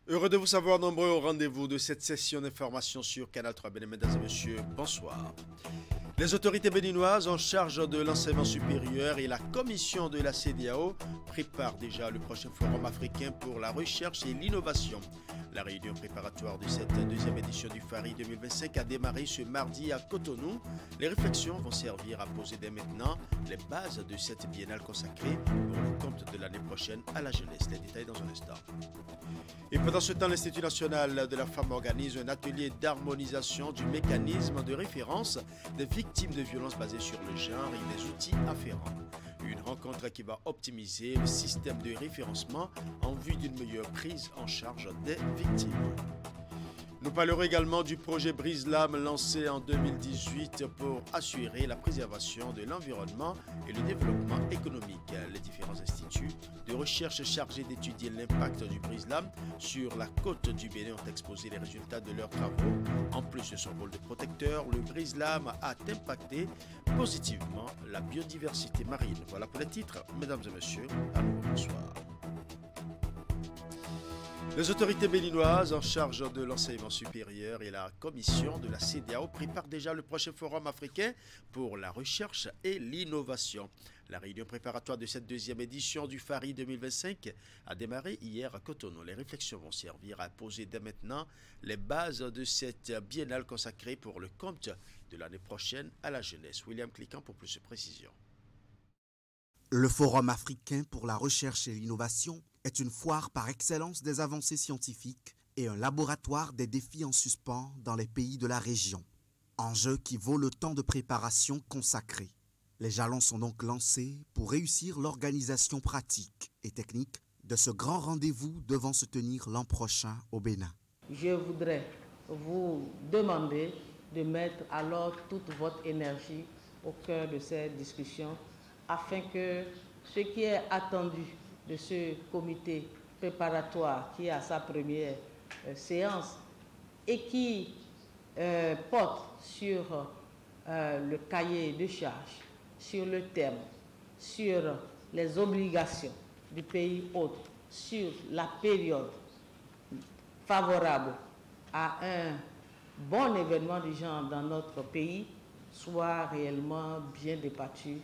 Heureux de vous savoir nombreux au rendez-vous de cette session d'information sur Canal 3. Mesdames et messieurs, bonsoir. Les autorités béninoises en charge de l'enseignement supérieur et la commission de la CEDEAO préparent déjà le prochain forum africain pour la recherche et l'innovation. La réunion préparatoire de cette deuxième édition du FARI 2025 a démarré ce mardi à Cotonou. Les réflexions vont servir à poser dès maintenant les bases de cette biennale consacrée pour le compte de l'année prochaine à la jeunesse. Les détails dans un instant. Et pendant ce temps, l'Institut national de la femme organise un atelier d'harmonisation du mécanisme de référence des victimes de violences basées sur le genre et des outils afférents. Une rencontre qui va optimiser le système de référencement en vue d'une meilleure prise en charge des victimes. Nous parlerons également du projet Brise-Lame lancé en 2018 pour assurer la préservation de l'environnement et le développement économique. Les différents instituts de recherche chargés d'étudier l'impact du Brise-Lame sur la côte du Bénin ont exposé les résultats de leurs travaux. En plus de son rôle de protecteur, le Brise-Lame a impacté positivement la biodiversité marine. Voilà pour les titres, mesdames et messieurs. À nouveau, bonsoir. Les autorités béninoises en charge de l'enseignement supérieur et la commission de la CEDEAO préparent déjà le prochain forum africain pour la recherche et l'innovation. La réunion préparatoire de cette deuxième édition du FARI 2025 a démarré hier à Cotonou. Les réflexions vont servir à poser dès maintenant les bases de cette biennale consacrée pour le compte de l'année prochaine à la jeunesse. William Cliquant pour plus de précisions. Le Forum africain pour la recherche et l'innovation est une foire par excellence des avancées scientifiques et un laboratoire des défis en suspens dans les pays de la région. Enjeu qui vaut le temps de préparation consacré. Les jalons sont donc lancés pour réussir l'organisation pratique et technique de ce grand rendez-vous devant se tenir l'an prochain au Bénin. Je voudrais vous demander de mettre alors toute votre énergie au cœur de cette discussion afin que ce qui est attendu de ce comité préparatoire qui est à sa première séance et qui porte sur le cahier de charges, sur le thème, sur les obligations du pays hôte, sur la période favorable à un bon événement du genre dans notre pays, soit réellement bien débattu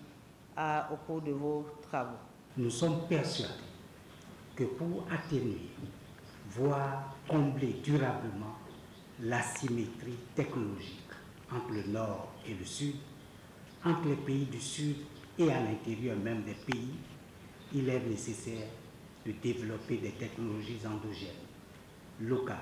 au cours de vos travaux. Nous sommes persuadés que pour atténuer, voire combler durablement l'asymétrie technologique entre le Nord et le Sud, entre les pays du Sud et à l'intérieur même des pays, il est nécessaire de développer des technologies endogènes, locales,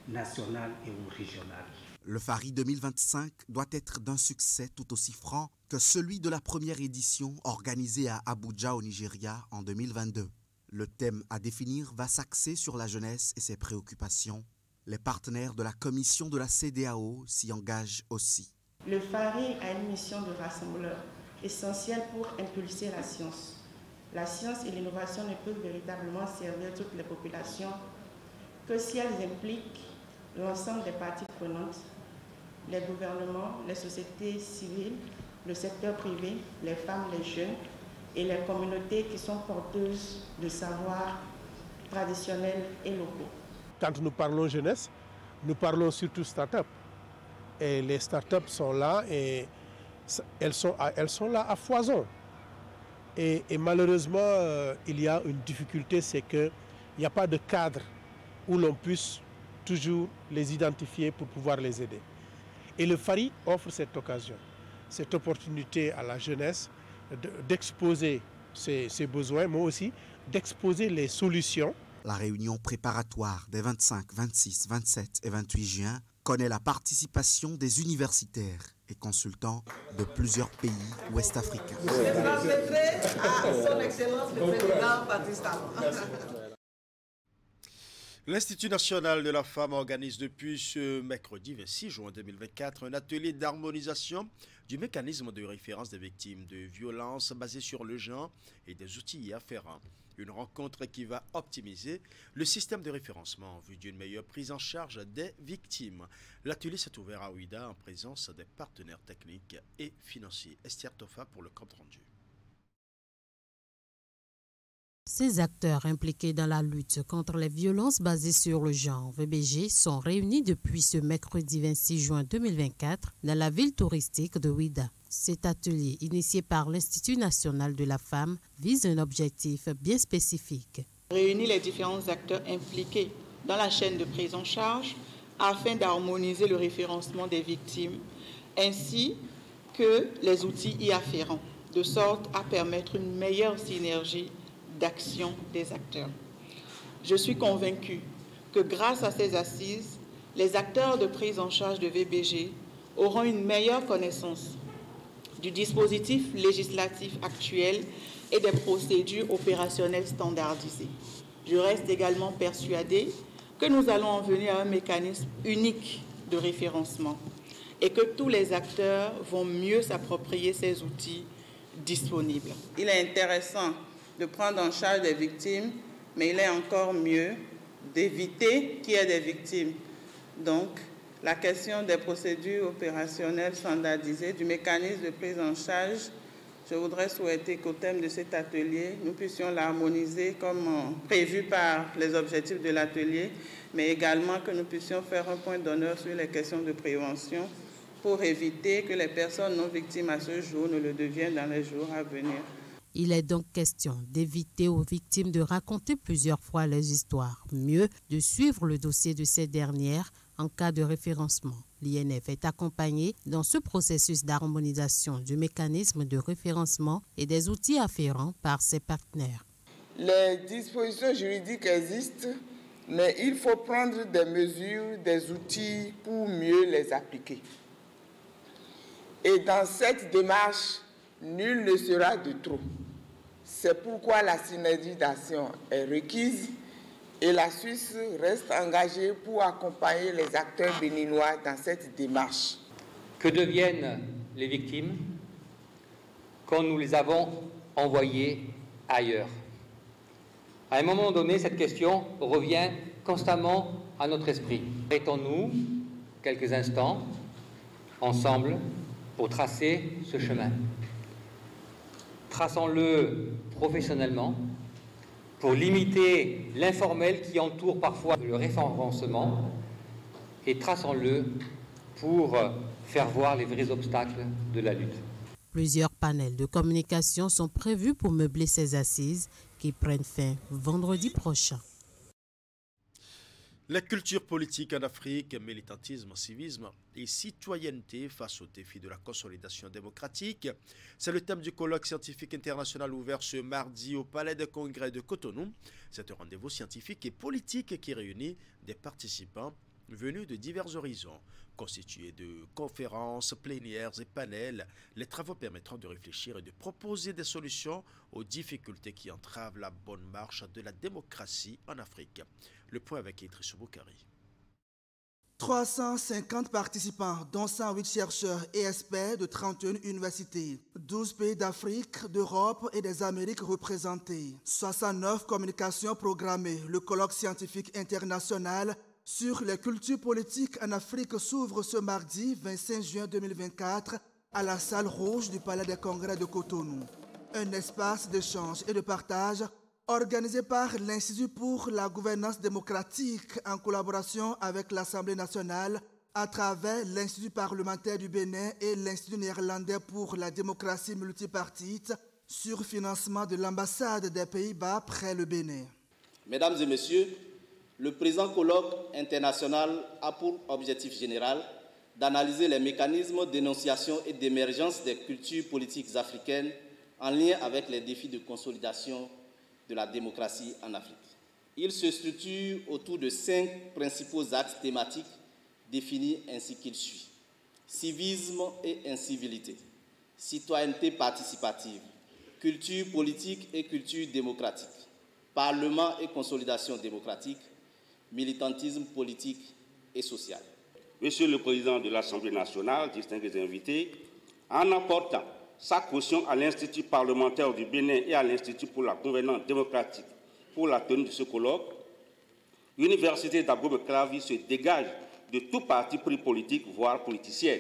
nationales et ou régionales. Le FARI 2025 doit être d'un succès tout aussi franc que celui de la première édition organisée à Abuja au Nigeria en 2022. Le thème à définir va s'axer sur la jeunesse et ses préoccupations. Les partenaires de la commission de la CEDEAO s'y engagent aussi. Le FARI a une mission de rassembleur essentielle pour impulser la science. La science et l'innovation ne peuvent véritablement servir toutes les populations que si elles impliquent l'ensemble des parties prenantes, les gouvernements, les sociétés civiles, le secteur privé, les femmes, les jeunes et les communautés qui sont porteuses de savoirs traditionnels et locaux. Quand nous parlons jeunesse, nous parlons surtout start-up. Et les start-up sont là et elles sont là à foison. Et malheureusement, il y a une difficulté, c'est qu'il n'y a pas de cadre où l'on puisse toujours les identifier pour pouvoir les aider. Et le FARI offre cette occasion, cette opportunité à la jeunesse d'exposer ses besoins, mais aussi d'exposer les solutions. La réunion préparatoire des 25, 26, 27 et 28 juin connaît la participation des universitaires et consultants de plusieurs pays ouest-africains. Je transmettrai à son Excellence le Président Patrice Talon. L'Institut national de la femme organise depuis ce mercredi 26 juin 2024 un atelier d'harmonisation du mécanisme de référence des victimes de violences basées sur le genre et des outils y afférents. Une rencontre qui va optimiser le système de référencement en vue d'une meilleure prise en charge des victimes. L'atelier s'est ouvert à Ouida en présence des partenaires techniques et financiers. Esther Tofa pour le compte rendu. Ces acteurs impliqués dans la lutte contre les violences basées sur le genre, VBG, sont réunis depuis ce mercredi 26 juin 2024 dans la ville touristique de Ouidah. Cet atelier, initié par l'Institut national de la femme, vise un objectif bien spécifique. Réunir les différents acteurs impliqués dans la chaîne de prise en charge afin d'harmoniser le référencement des victimes ainsi que les outils y afférents, de sorte à permettre une meilleure synergie d'action des acteurs. Je suis convaincue que grâce à ces assises, les acteurs de prise en charge de VBG auront une meilleure connaissance du dispositif législatif actuel et des procédures opérationnelles standardisées. Je reste également persuadée que nous allons en venir à un mécanisme unique de référencement et que tous les acteurs vont mieux s'approprier ces outils disponibles. Il est intéressant de prendre en charge des victimes, mais il est encore mieux d'éviter qu'il y ait des victimes. Donc, la question des procédures opérationnelles standardisées, du mécanisme de prise en charge, je voudrais souhaiter qu'au thème de cet atelier, nous puissions l'harmoniser comme prévu par les objectifs de l'atelier, mais également que nous puissions faire un point d'honneur sur les questions de prévention pour éviter que les personnes non victimes à ce jour ne le deviennent dans les jours à venir. Il est donc question d'éviter aux victimes de raconter plusieurs fois leurs histoires, mieux de suivre le dossier de ces dernières en cas de référencement. L'INF est accompagné dans ce processus d'harmonisation du mécanisme de référencement et des outils afférents par ses partenaires. Les dispositions juridiques existent, mais il faut prendre des mesures, des outils pour mieux les appliquer. Et dans cette démarche, nul ne sera de trop. C'est pourquoi la synergie d'action est requise et la Suisse reste engagée pour accompagner les acteurs béninois dans cette démarche. Que deviennent les victimes quand nous les avons envoyées ailleurs? À un moment donné, cette question revient constamment à notre esprit. Arrêtons-nous quelques instants ensemble pour tracer ce chemin. Traçons-le professionnellement pour limiter l'informel qui entoure parfois le référencement et traçons-le pour faire voir les vrais obstacles de la lutte. Plusieurs panels de communication sont prévus pour meubler ces assises qui prennent fin vendredi prochain. La culture politique en Afrique, militantisme, civisme et citoyenneté face aux défis de la consolidation démocratique. C'est le thème du colloque scientifique international ouvert ce mardi au Palais des Congrès de Cotonou. C'est un rendez-vous scientifique et politique qui réunit des participants venus de divers horizons. Constitués de conférences, plénières et panels, les travaux permettront de réfléchir et de proposer des solutions aux difficultés qui entravent la bonne marche de la démocratie en Afrique. Le point avec Idrissou Boukari. 350 participants, dont 108 chercheurs et experts de 31 universités, 12 pays d'Afrique, d'Europe et des Amériques représentés, 69 communications programmées. Le colloque scientifique international sur les cultures politiques en Afrique s'ouvre ce mardi 25 juin 2024 à la salle rouge du Palais des Congrès de Cotonou. Un espace d'échange et de partage organisé par l'Institut pour la gouvernance démocratique en collaboration avec l'Assemblée nationale à travers l'Institut parlementaire du Bénin et l'Institut néerlandais pour la démocratie multipartite sur financement de l'ambassade des Pays-Bas près le Bénin. Mesdames et messieurs, le présent colloque international a pour objectif général d'analyser les mécanismes d'énonciation et d'émergence des cultures politiques africaines en lien avec les défis de consolidation de la démocratie en Afrique. Il se structure autour de 5 principaux axes thématiques définis ainsi qu'il suit. Civisme et incivilité, citoyenneté participative, culture politique et culture démocratique, parlement et consolidation démocratique, militantisme politique et social. Monsieur le Président de l'Assemblée nationale, distingués invités, en apportant sa caution à l'Institut parlementaire du Bénin et à l'Institut pour la gouvernance démocratique pour la tenue de ce colloque, l'Université d'Abomey-Calavi se dégage de tout parti pris politique, voire politicien.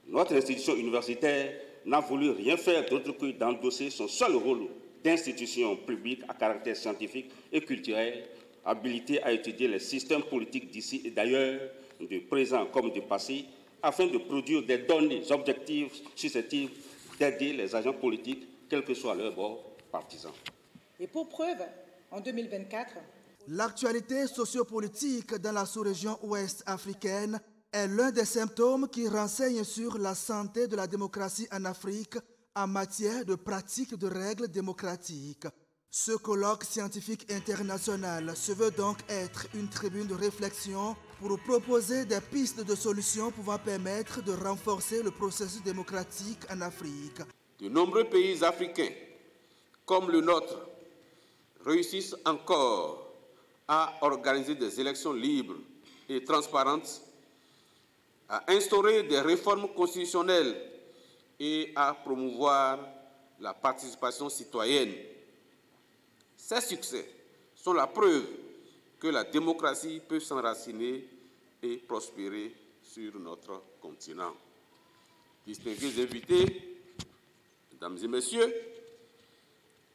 Notre institution universitaire n'a voulu rien faire d'autre que d'endosser son seul rôle d'institutions publiques à caractère scientifique et culturel, habilitées à étudier les systèmes politiques d'ici et d'ailleurs, du présent comme du passé, afin de produire des données objectives susceptibles d'aider les agents politiques, quel que soit leur bord partisan. Et pour preuve, en 2024, l'actualité sociopolitique dans la sous-région ouest africaine est l'un des symptômes qui renseignent sur la santé de la démocratie en Afrique en matière de pratique de règles démocratiques. Ce colloque scientifique international se veut donc être une tribune de réflexion pour proposer des pistes de solutions pouvant permettre de renforcer le processus démocratique en Afrique. De nombreux pays africains, comme le nôtre, réussissent encore à organiser des élections libres et transparentes, à instaurer des réformes constitutionnelles et à promouvoir la participation citoyenne. Ces succès sont la preuve que la démocratie peut s'enraciner et prospérer sur notre continent. Distingués invités, mesdames et messieurs,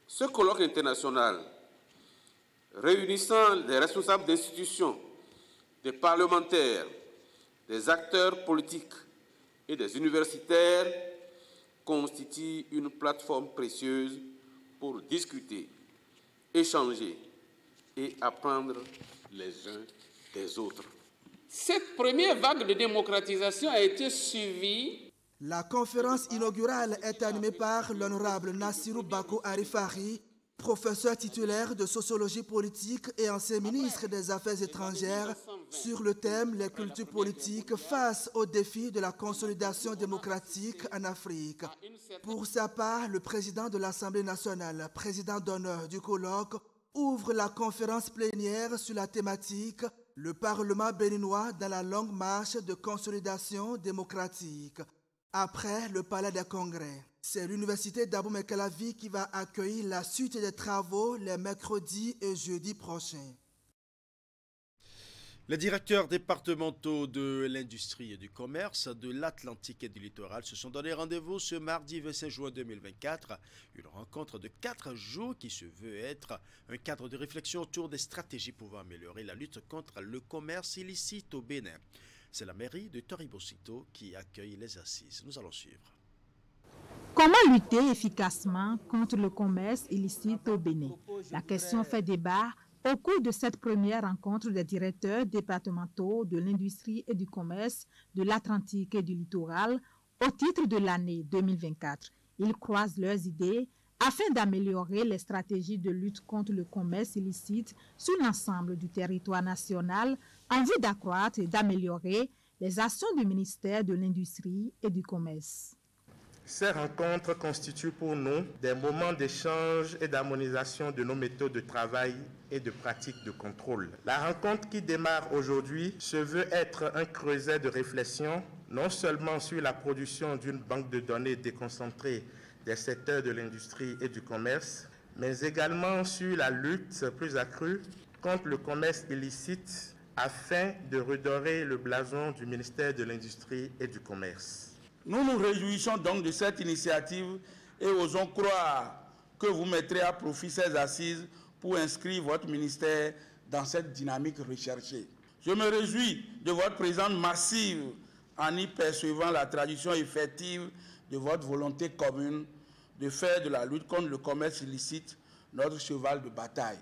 ce colloque international réunissant des responsables d'institutions, des parlementaires, des acteurs politiques et des universitaires constitue une plateforme précieuse pour discuter, échanger et apprendre les uns des autres. Cette première vague de démocratisation a été suivie. La conférence inaugurale est animée par l'honorable Nassirou Bako Arifari, professeur titulaire de sociologie politique et ancien ministre des Affaires étrangères, sur le thème « Les cultures politiques face aux défis de la consolidation démocratique en Afrique ». Pour sa part, le président de l'Assemblée nationale, président d'honneur du colloque, ouvre la conférence plénière sur la thématique « Le Parlement béninois dans la longue marche de consolidation démocratique ». Après le Palais des Congrès, c'est l'Université d'Abomey-Calavi qui va accueillir la suite des travaux les mercredis et jeudis prochains. Les directeurs départementaux de l'industrie et du commerce de l'Atlantique et du littoral se sont donné rendez-vous ce mardi 25 juin 2024. Une rencontre de 4 jours qui se veut être un cadre de réflexion autour des stratégies pouvant améliorer la lutte contre le commerce illicite au Bénin. C'est la mairie de Toribosito qui accueille les assises. Nous allons suivre. Comment lutter efficacement contre le commerce illicite au Bénin? La question fait débat au cours de cette première rencontre des directeurs départementaux de l'industrie et du commerce de l'Atlantique et du littoral au titre de l'année 2024. Ils croisent leurs idées afin d'améliorer les stratégies de lutte contre le commerce illicite sur l'ensemble du territoire national en vue d'accroître et d'améliorer les actions du ministère de l'Industrie et du Commerce. Ces rencontres constituent pour nous des moments d'échange et d'harmonisation de nos méthodes de travail et de pratiques de contrôle. La rencontre qui démarre aujourd'hui se veut être un creuset de réflexion, non seulement sur la production d'une banque de données déconcentrée des secteurs de l'industrie et du commerce, mais également sur la lutte plus accrue contre le commerce illicite afin de redorer le blason du ministère de l'Industrie et du Commerce. Nous nous réjouissons donc de cette initiative et osons croire que vous mettrez à profit ces assises pour inscrire votre ministère dans cette dynamique recherchée. Je me réjouis de votre présence massive en y percevant la traduction effective de votre volonté commune de faire de la lutte contre le commerce illicite notre cheval de bataille.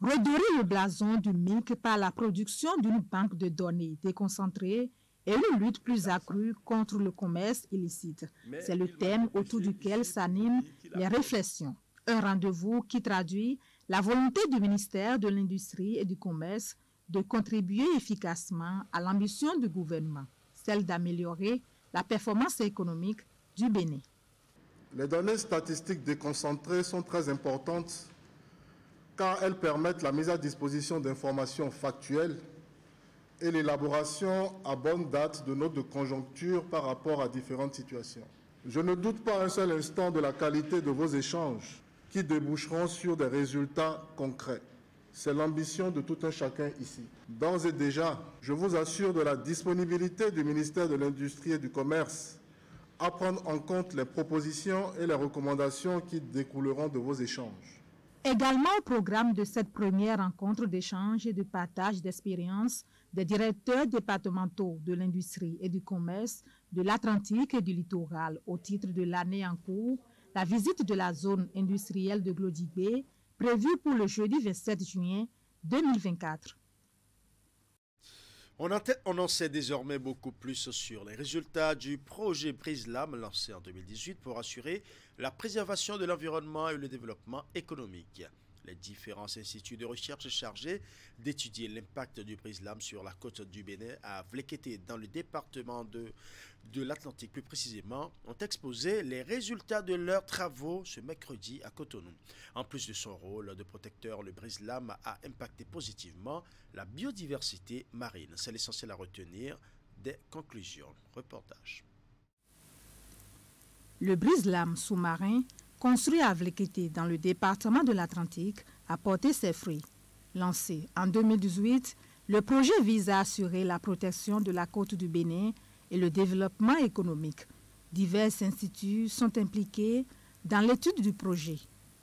Redorer le blason du MIC par la production d'une banque de données déconcentrée et une lutte plus accrue contre le commerce illicite. C'est le thème autour duquel s'animent les réflexions. Un rendez-vous qui traduit la volonté du ministère de l'Industrie et du Commerce de contribuer efficacement à l'ambition du gouvernement, celle d'améliorer la performance économique du Bénin. Les données statistiques déconcentrées sont très importantes car elles permettent la mise à disposition d'informations factuelles et l'élaboration à bonne date de notes de conjoncture par rapport à différentes situations. Je ne doute pas un seul instant de la qualité de vos échanges qui déboucheront sur des résultats concrets. C'est l'ambition de tout un chacun ici. D'ores et déjà, je vous assure de la disponibilité du ministère de l'Industrie et du Commerce à prendre en compte les propositions et les recommandations qui découleront de vos échanges. Également au programme de cette première rencontre d'échange et de partage d'expériences des directeurs départementaux de l'industrie et du commerce de l'Atlantique et du littoral au titre de l'année en cours, la visite de la zone industrielle de Glodibé, prévue pour le jeudi 27 juin 2024. On en sait désormais beaucoup plus sur les résultats du projet BRISLAM lancé en 2018 pour assurer la préservation de l'environnement et le développement économique. Les différents instituts de recherche chargés d'étudier l'impact du BRISLAM sur la côte du Bénin à Vlekété dans le département de l'Atlantique plus précisément ont exposé les résultats de leurs travaux ce mercredi à Cotonou. En plus de son rôle de protecteur, le BRISLAM a impacté positivement la biodiversité marine. C'est l'essentiel à retenir des conclusions. Reportage. Le BRISLAM sous-marin, construit à Vlekété dans le département de l'Atlantique, a porté ses fruits. Lancé en 2018, le projet vise à assurer la protection de la côte du Bénin et le développement économique. Divers instituts sont impliqués dans l'étude du projet.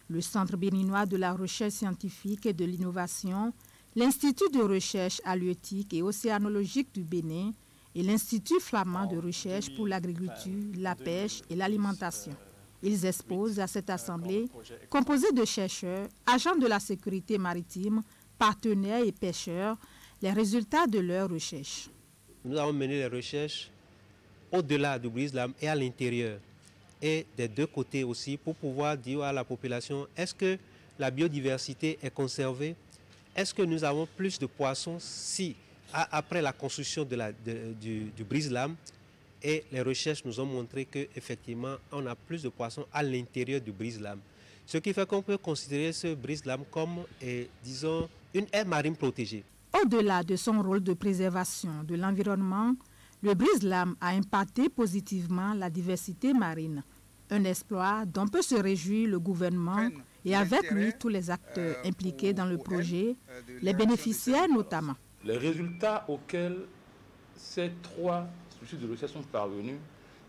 Le Centre béninois de la recherche scientifique et de l'innovation, l'Institut de recherche halieutique et océanologique du Bénin et l'Institut flamand de recherche pour l'agriculture, la pêche et l'alimentation. Ils exposent à cette assemblée, composée de chercheurs, agents de la sécurité maritime, partenaires et pêcheurs, les résultats de leurs recherches. Nous avons mené les recherches au-delà du BRISLAM et à l'intérieur, et des deux côtés aussi, pour pouvoir dire à la population, est-ce que la biodiversité est conservée? Est-ce que nous avons plus de poissons si, après la construction du BRISLAM, et les recherches nous ont montré qu'effectivement, on a plus de poissons à l'intérieur du BRISLAM. Ce qui fait qu'on peut considérer ce BRISLAM comme, disons, une aire marine protégée. Au-delà de son rôle de préservation de l'environnement, le BRISLAM a impacté positivement la diversité marine. Un exploit dont peut se réjouir le gouvernement et avec lui tous les acteurs impliqués dans le projet, les bénéficiaires notamment. Les résultats auxquels ces trois de recherche sont parvenus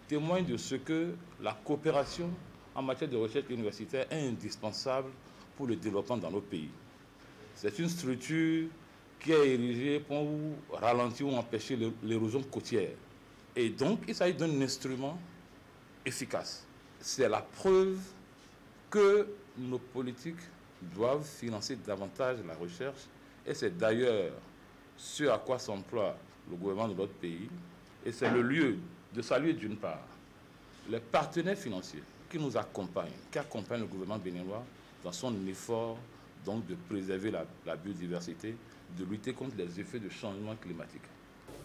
témoignent de ce que la coopération en matière de recherche universitaire est indispensable pour le développement dans nos pays. C'est une structure qui est érigée pour ralentir ou empêcher l'érosion côtière. Et donc, il s'agit d'un instrument efficace. C'est la preuve que nos politiques doivent financer davantage la recherche et c'est d'ailleurs ce à quoi s'emploie le gouvernement de notre pays. Et c'est le lieu de saluer d'une part les partenaires financiers qui nous accompagnent, qui accompagnent le gouvernement béninois dans son effort donc de préserver la biodiversité, de lutter contre les effets de changement climatique.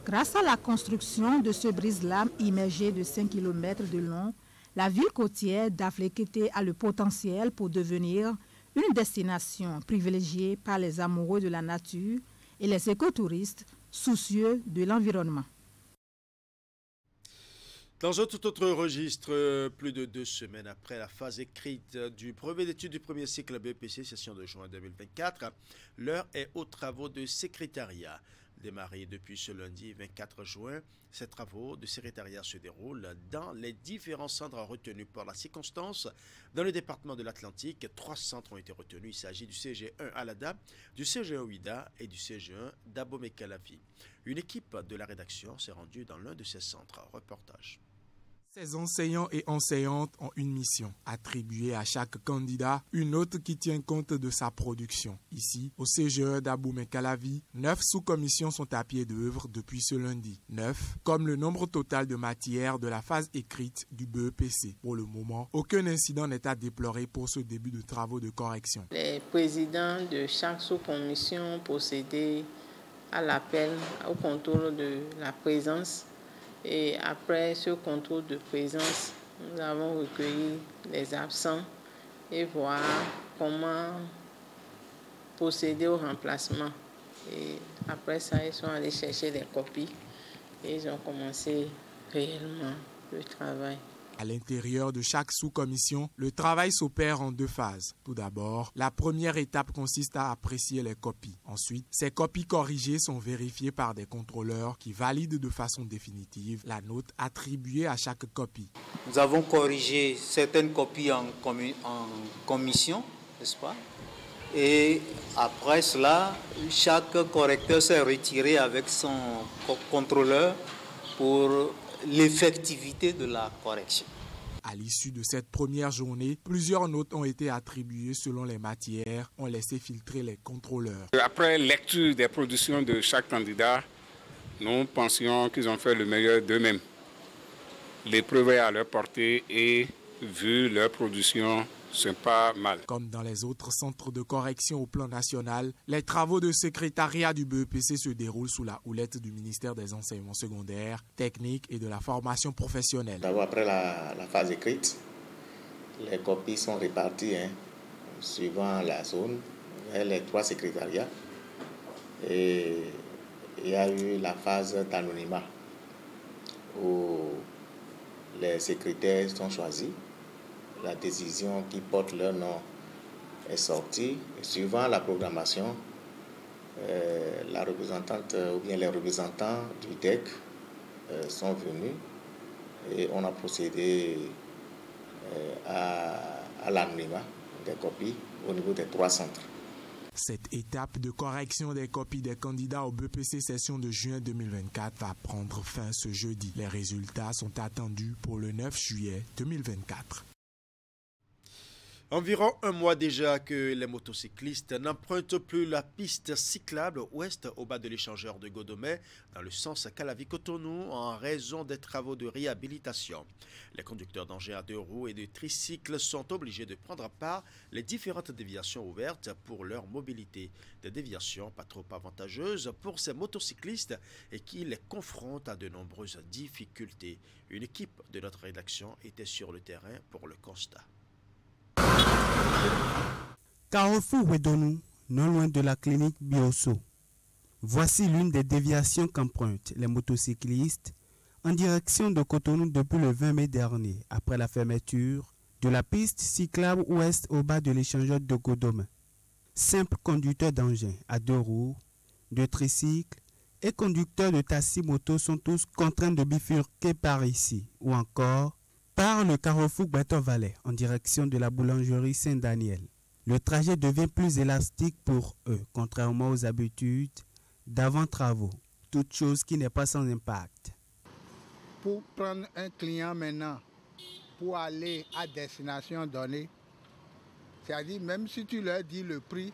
Grâce à la construction de ce BRISLAM immergé de 5 km de long, la ville côtière d'Avlekété a le potentiel pour devenir une destination privilégiée par les amoureux de la nature et les écotouristes soucieux de l'environnement. Dans un tout autre registre, plus de 2 semaines après la phase écrite du brevet d'études du premier cycle BEPC, session de juin 2024, l'heure est aux travaux de secrétariat. Démarrés depuis ce lundi 24 juin, ces travaux de secrétariat se déroulent dans les différents centres retenus par la circonstance. Dans le département de l'Atlantique, 3 centres ont été retenus. Il s'agit du CG1 Alada, du CG1 Ouida et du CG1 Dabomey-Calavi. Une équipe de la rédaction s'est rendue dans l'un de ces centres. Reportage. Ces enseignants et enseignantes ont une mission, attribuer à chaque candidat une note qui tient compte de sa production. Ici, au CGE d'Abomey-Calavi, 9 sous-commissions sont à pied d'œuvre depuis ce lundi. 9, comme le nombre total de matières de la phase écrite du BEPC. Pour le moment, aucun incident n'est à déplorer pour ce début de travaux de correction. Les présidents de chaque sous-commission procédaient à l'appel au contrôle de la présence. Et après ce contrôle de présence, nous avons recueilli les absents et voir comment procéder au remplacement. Et après ça, ils sont allés chercher des copies et ils ont commencé réellement le travail. À l'intérieur de chaque sous-commission, le travail s'opère en 2 phases. Tout d'abord, la première étape consiste à apprécier les copies. Ensuite, ces copies corrigées sont vérifiées par des contrôleurs qui valident de façon définitive la note attribuée à chaque copie. Nous avons corrigé certaines copies en commission, n'est-ce pas? Et après cela, chaque correcteur s'est retiré avec son contrôleur pour l'effectivité de la correction. À l'issue de cette première journée, plusieurs notes ont été attribuées selon les matières, ont laissé filtrer les contrôleurs. Après lecture des productions de chaque candidat, nous pensions qu'ils ont fait le meilleur d'eux-mêmes. L'épreuve est à leur portée et vu leur production, c'est pas mal. Comme dans les autres centres de correction au plan national, les travaux de secrétariat du BEPC se déroulent sous la houlette du ministère des Enseignements secondaires, techniques et de la formation professionnelle. D'abord, après la phase écrite, les copies sont réparties suivant la zone vers les 3 secrétariats. Et il y a eu la phase d'anonymat où les secrétaires sont choisis. La décision qui porte leur nom est sortie. Et suivant la programmation, la représentante ou bien les représentants du DEC sont venus et on a procédé à l'anonymat des copies au niveau des 3 centres. Cette étape de correction des copies des candidats au BEPC session de juin 2024 va prendre fin ce jeudi. Les résultats sont attendus pour le 9 juillet 2024. Environ un mois déjà que les motocyclistes n'empruntent plus la piste cyclable ouest au bas de l'échangeur de Godomè dans le sens Calavi-Cotonou en raison des travaux de réhabilitation. Les conducteurs d'engins à 2 roues et de tricycles sont obligés de prendre à part les différentes déviations ouvertes pour leur mobilité. Des déviations pas trop avantageuses pour ces motocyclistes et qui les confrontent à de nombreuses difficultés. Une équipe de notre rédaction était sur le terrain pour le constat. Carrefour Wedonou, non loin de la clinique Bioso. Voici l'une des déviations qu'empruntent les motocyclistes en direction de Cotonou depuis le 20 mai dernier, après la fermeture de la piste cyclable ouest au bas de l'échangeur de Godomè. Simples conducteurs d'engins à 2 roues, de tricycles et conducteurs de taxi-moto sont tous contraints de bifurquer par ici ou encore par le carrefour Beto-Valais en direction de la boulangerie Saint-Daniel. Le trajet devient plus élastique pour eux, contrairement aux habitudes d'avant-travaux, toute chose qui n'est pas sans impact. Pour prendre un client maintenant, pour aller à destination donnée, c'est-à-dire même si tu leur dis le prix,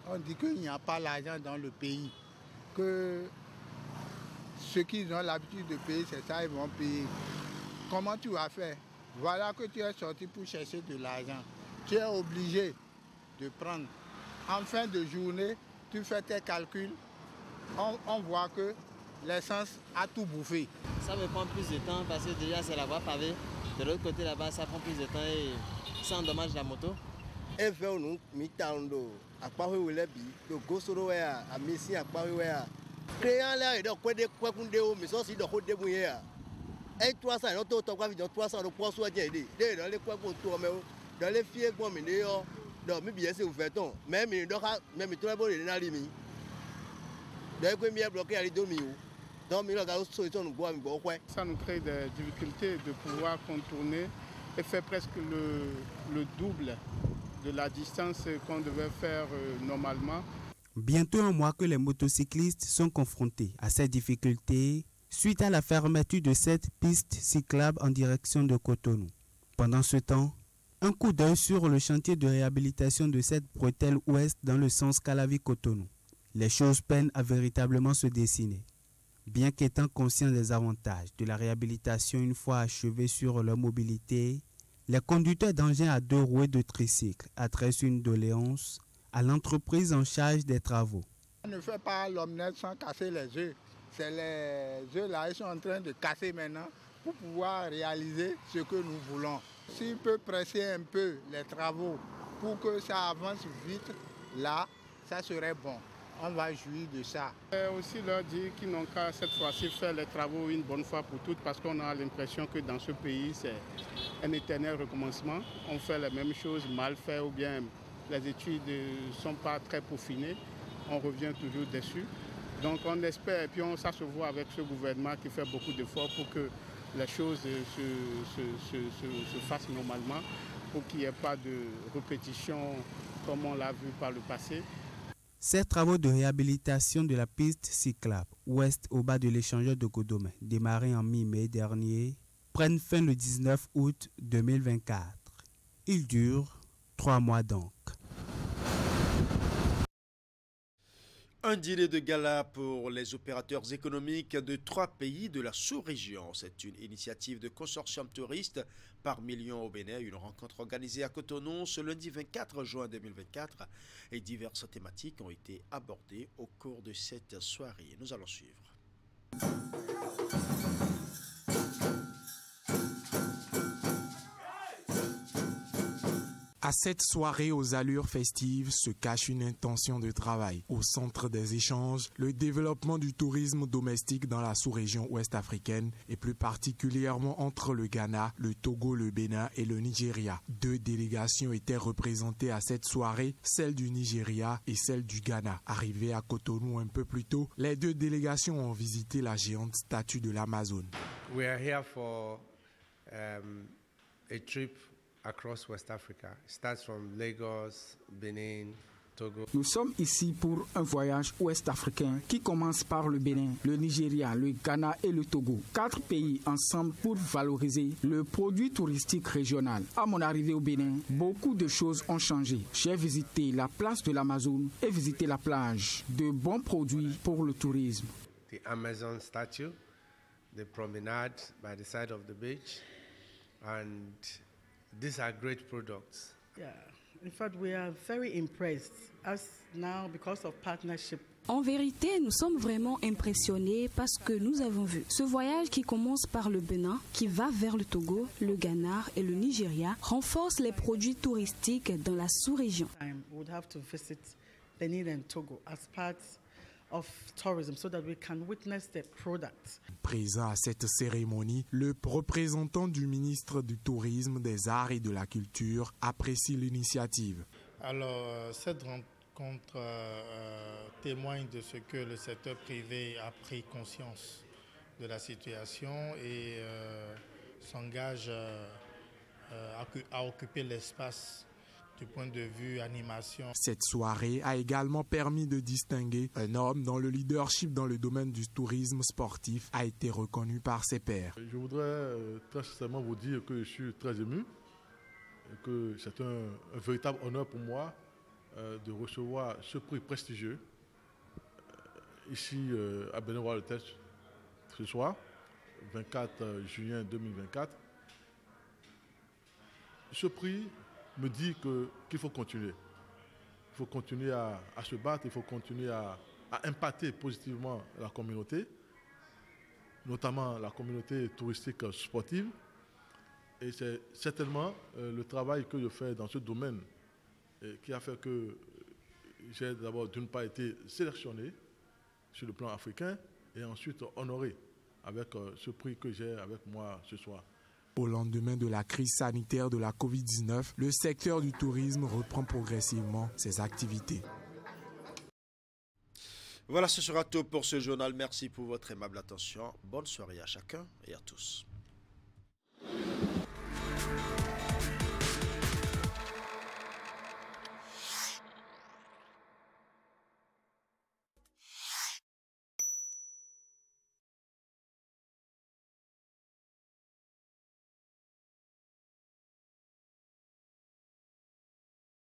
on dit qu'il n'y a pas l'argent dans le pays, que ceux qui ont l'habitude de payer, c'est ça, ils vont payer. Comment tu vas faire? Voilà que tu es sorti pour chercher de l'argent. Tu es obligé de prendre. En fin de journée, tu fais tes calculs. On voit que l'essence a tout bouffé. Ça me prend plus de temps parce que déjà c'est la voie pavée. De l'autre côté là-bas, ça prend plus de temps et ça endommage la moto. Et 300 et notre auto 300 de poids soit dans les quoi pour toi mais dans les filles bon mais donc bien c'est ouvert ton même même tout bon les nalimi donc comme bien bloqué à l'idée donc mais la solution nous boire ça nous crée des difficultés de pouvoir contourner et faire presque le double de la distance qu'on devait faire normalement. Bientôt un mois que les motocyclistes sont confrontés à ces difficultés suite à la fermeture de cette piste cyclable en direction de Cotonou. Pendant ce temps, un coup d'œil sur le chantier de réhabilitation de cette bretelle ouest dans le sens Calavi-Cotonou. Les choses peinent à véritablement se dessiner. Bien qu'étant conscients des avantages de la réhabilitation une fois achevée sur leur mobilité, les conducteurs d'engins à 2 roues et de tricycles adressent une doléance à l'entreprise en charge des travaux. On ne fait pas l'omelette sans casser les œufs. C'est les œufs là, ils sont en train de casser maintenant pour pouvoir réaliser ce que nous voulons. S'il peut presser un peu les travaux pour que ça avance vite, là, ça serait bon. On va jouir de ça. Et aussi leur dire qu'ils n'ont qu'à cette fois-ci faire les travaux une bonne fois pour toutes parce qu'on a l'impression que dans ce pays, un éternel recommencement. On fait la même chose mal fait ou bien les études ne sont pas très peaufinées. On revient toujours dessus. Donc on espère, et puis ça se voit avec ce gouvernement qui fait beaucoup d'efforts pour que les choses se fassent normalement, pour qu'il n'y ait pas de répétition comme on l'a vu par le passé. Ces travaux de réhabilitation de la piste cyclable ouest au bas de l'échangeur de Godomé, démarrés en mi-mai dernier, prennent fin le 19 août 2024. Ils durent 3 mois donc. Un dîner de gala pour les opérateurs économiques de 3 pays de la sous-région. C'est une initiative de consortium touriste par million au Bénin. Une rencontre organisée à Cotonou ce lundi 24 juin 2024 et diverses thématiques ont été abordées au cours de cette soirée. Nous allons suivre. À cette soirée aux allures festives se cache une intention de travail. Au centre des échanges, le développement du tourisme domestique dans la sous-région ouest africaine et plus particulièrement entre le Ghana, le Togo, le Bénin et le Nigeria. 2 délégations étaient représentées à cette soirée, celle du Nigeria et celle du Ghana. Arrivées à Cotonou un peu plus tôt, les 2 délégations ont visité la géante statue de l'Amazone. We are here for a trip across West Africa. It starts from Lagos, Benin, Togo. Nous sommes ici pour un voyage ouest-africain qui commence par le Bénin, le Nigeria, le Ghana et le Togo. 4 pays ensemble pour valoriser le produit touristique régional. À mon arrivée au Bénin, beaucoup de choses ont changé. J'ai visité la place de l'Amazone et visité la plage. De bons produits pour le tourisme. The Amazon statue, the promenade by the side of the beach, and these are great products. Yeah, in fact, we are very impressed as now because of partnership. En vérité, nous sommes vraiment impressionnés parce que nous avons vu ce voyage qui commence par le Bénin, qui va vers le Togo, le Ghana et le Nigeria, renforce les produits touristiques dans la sous-région. We would have to visit Benin and Togo as part of tourism so that we can witness the products. Présent à cette cérémonie, le représentant du ministre du Tourisme, des Arts et de la Culture apprécie l'initiative. Alors, cette rencontre témoigne de ce que le secteur privé a pris conscience de la situation et s'engage à occuper l'espace du point de vue animation. Cette soirée a également permis de distinguer un homme dont le leadership dans le domaine du tourisme sportif a été reconnu par ses pairs. Je voudrais très sincèrement vous dire que je suis très ému et que c'est un véritable honneur pour moi de recevoir ce prix prestigieux ici à Bénin-Roi-le-Tech ce soir, 24 juin 2024. Ce prix me dit qu'il faut continuer. Il faut continuer à se battre, il faut continuer à impacter positivement la communauté, notamment la communauté touristique sportive. Et c'est certainement le travail que je fais dans ce domaine qui a fait que j'ai d'abord d'une part été sélectionné sur le plan africain et ensuite honoré avec ce prix que j'ai avec moi ce soir. Au lendemain de la crise sanitaire de la COVID-19, le secteur du tourisme reprend progressivement ses activités. Voilà, ce sera tout pour ce journal. Merci pour votre aimable attention. Bonne soirée à chacun et à tous.